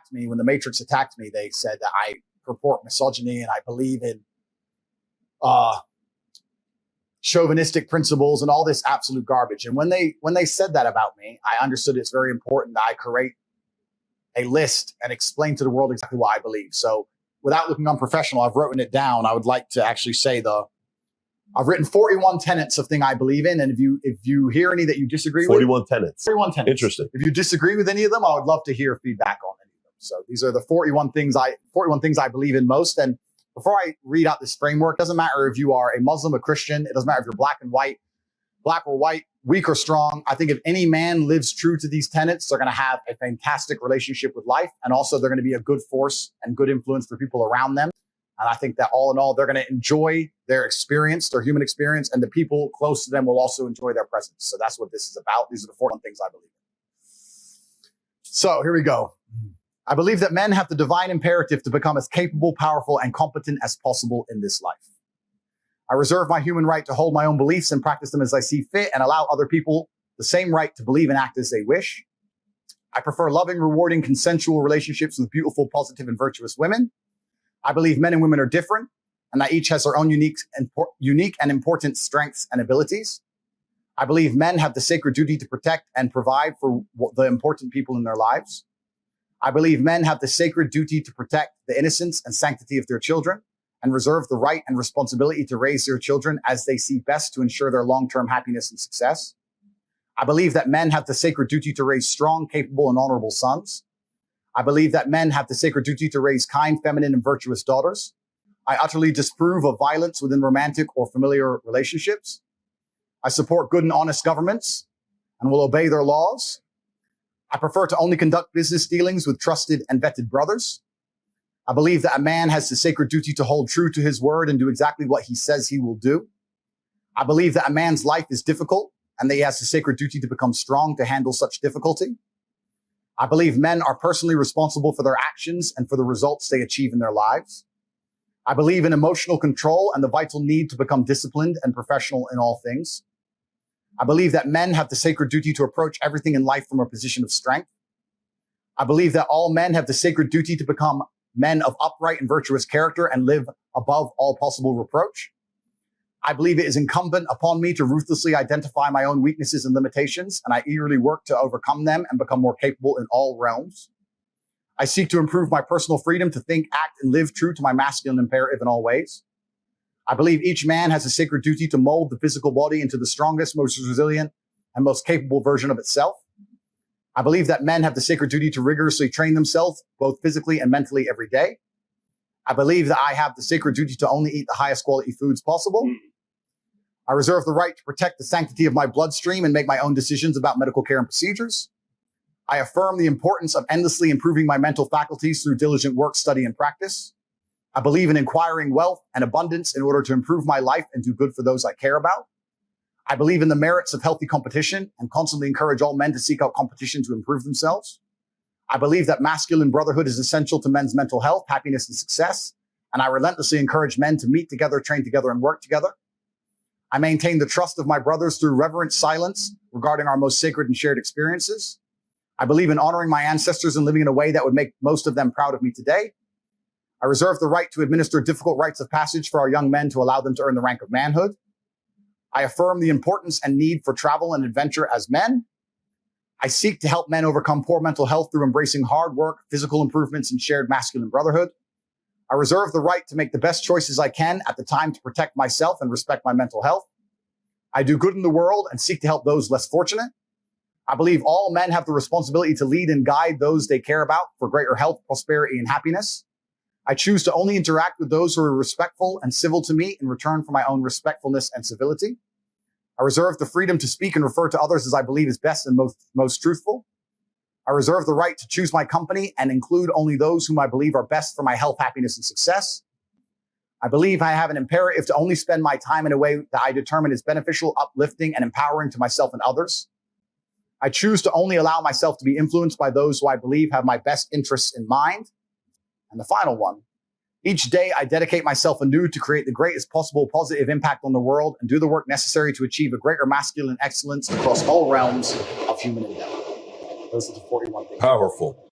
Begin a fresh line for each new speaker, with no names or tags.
attacked me, when the Matrix attacked me, they said that I purport misogyny and I believe in chauvinistic principles and all this absolute garbage. And when they said that about me, I understood it's very important that I create a list and explain to the world exactly what I believe. So without looking unprofessional, I've written it down. I would like to actually say I've written 41 tenets of thing I believe in. And if you hear any that you disagree
41 tenets.
41 tenets.
Interesting.
If you disagree with any of them, I would love to hear feedback on any of them. So these are the 41 things I believe in most. And before I read out this framework, it doesn't matter if you are a Muslim, a Christian, it doesn't matter if you're black or white, weak or strong. I think if any man lives true to these tenets, they're going to have a fantastic relationship with life. And also they're going to be a good force and good influence for people around them. And I think that all in all, they're going to enjoy their experience, their human experience, and the people close to them will also enjoy their presence. So that's what this is about. These are the 41 things I believe in. So here we go. I believe that men have the divine imperative to become as capable, powerful, and competent as possible in this life. I reserve my human right to hold my own beliefs and practice them as I see fit and allow other people the same right to believe and act as they wish. I prefer loving, rewarding, consensual relationships with beautiful, positive, and virtuous women. I believe men and women are different and that each has their own unique and important strengths and abilities. I believe men have the sacred duty to protect and provide for the important people in their lives. I believe men have the sacred duty to protect the innocence and sanctity of their children and reserve the right and responsibility to raise their children as they see best to ensure their long-term happiness and success. I believe that men have the sacred duty to raise strong, capable, and honorable sons. I believe that men have the sacred duty to raise kind, feminine, and virtuous daughters. I utterly disapprove of violence within romantic or familiar relationships. I support good and honest governments and will obey their laws. I prefer to only conduct business dealings with trusted and vetted brothers. I believe that a man has the sacred duty to hold true to his word and do exactly what he says he will do. I believe that a man's life is difficult and that he has the sacred duty to become strong to handle such difficulty. I believe men are personally responsible for their actions and for the results they achieve in their lives. I believe in emotional control and the vital need to become disciplined and professional in all things. I believe that men have the sacred duty to approach everything in life from a position of strength. I believe that all men have the sacred duty to become men of upright and virtuous character and live above all possible reproach. I believe it is incumbent upon me to ruthlessly identify my own weaknesses and limitations, and I eagerly work to overcome them and become more capable in all realms. I seek to improve my personal freedom to think, act, and live true to my masculine imperative in all ways. I believe each man has a sacred duty to mold the physical body into the strongest, most resilient, and most capable version of itself. I believe that men have the sacred duty to rigorously train themselves, both physically and mentally, every day. I believe that I have the sacred duty to only eat the highest quality foods possible. I reserve the right to protect the sanctity of my bloodstream and make my own decisions about medical care and procedures. I affirm the importance of endlessly improving my mental faculties through diligent work, study, and practice. I believe in acquiring wealth and abundance in order to improve my life and do good for those I care about. I believe in the merits of healthy competition and constantly encourage all men to seek out competition to improve themselves. I believe that masculine brotherhood is essential to men's mental health, happiness, and success. And I relentlessly encourage men to meet together, train together, and work together. I maintain the trust of my brothers through reverent silence regarding our most sacred and shared experiences. I believe in honoring my ancestors and living in a way that would make most of them proud of me today. I reserve the right to administer difficult rites of passage for our young men to allow them to earn the rank of manhood. I affirm the importance and need for travel and adventure as men. I seek to help men overcome poor mental health through embracing hard work, physical improvements, and shared masculine brotherhood. I reserve the right to make the best choices I can at the time to protect myself and respect my mental health. I do good in the world and seek to help those less fortunate. I believe all men have the responsibility to lead and guide those they care about for greater health, prosperity, and happiness. I choose to only interact with those who are respectful and civil to me in return for my own respectfulness and civility. I reserve the freedom to speak and refer to others as I believe is best and most truthful. I reserve the right to choose my company and include only those whom I believe are best for my health, happiness, and success. I believe I have an imperative to only spend my time in a way that I determine is beneficial, uplifting, and empowering to myself and others. I choose to only allow myself to be influenced by those who I believe have my best interests in mind. And the final one, each day I dedicate myself anew to create the greatest possible positive impact on the world and do the work necessary to achieve a greater masculine excellence across all realms of human endeavor. Those are the 41 things.
Powerful.